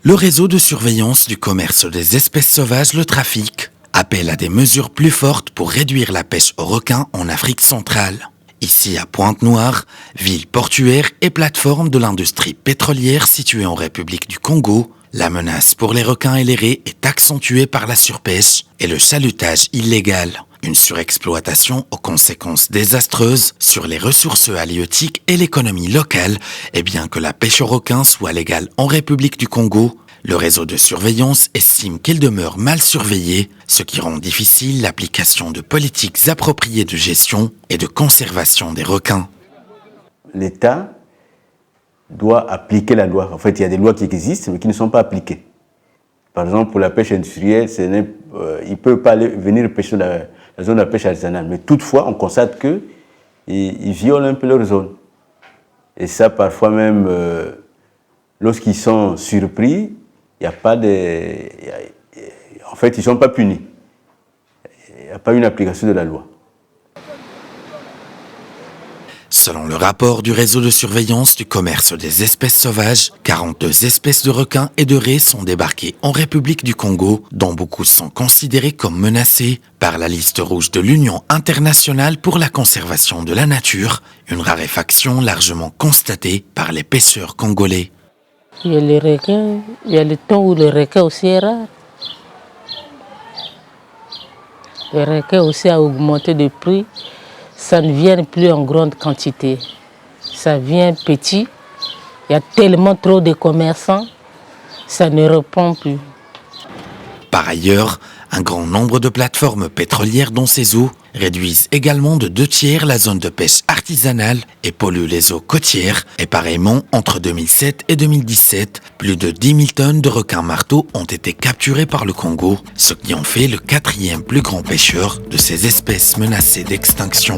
Le réseau de surveillance du commerce des espèces sauvages, le trafic, appelle à des mesures plus fortes pour réduire la pêche aux requins en Afrique centrale. Ici à Pointe-Noire, ville portuaire et plateforme de l'industrie pétrolière située en République du Congo, la menace pour les requins et les raies est accentuée par la surpêche et le chalutage illégal. Une surexploitation aux conséquences désastreuses sur les ressources halieutiques et l'économie locale, et bien que la pêche aux requins soit légale en République du Congo, le réseau de surveillance estime qu'elle demeure mal surveillée, ce qui rend difficile l'application de politiques appropriées de gestion et de conservation des requins. L'État doit appliquer la loi. En fait, il y a des lois qui existent mais qui ne sont pas appliquées. Par exemple, pour la pêche industrielle, il ne peut pas venir pêcher la zone de la pêche artisanale. Mais toutefois, on constate qu'ils violent un peu leur zone. Et ça, parfois même, lorsqu'ils sont surpris, il n'y a pas de... En fait, ils ne sont pas punis. Il n'y a pas une application de la loi. Selon le rapport du réseau de surveillance du commerce des espèces sauvages, 42 espèces de requins et de raies sont débarquées en République du Congo, dont beaucoup sont considérés comme menacés par la liste rouge de l'Union internationale pour la conservation de la nature, une raréfaction largement constatée par les pêcheurs congolais. Il y a les requins, il y a le temps où le requin aussi est rare. Le requin aussi a augmenté de prix. Ça ne vient plus en grande quantité. Ça vient petit. Il y a tellement trop de commerçants, ça ne répond plus. Par ailleurs, un grand nombre de plateformes pétrolières dans ces eaux réduisent également de 2/3 la zone de pêche artisanale et polluent les eaux côtières. Et pareillement, entre 2007 et 2017, plus de 10 000 tonnes de requins marteaux ont été capturés par le Congo, ce qui en fait le 4e plus grand pêcheur de ces espèces menacées d'extinction.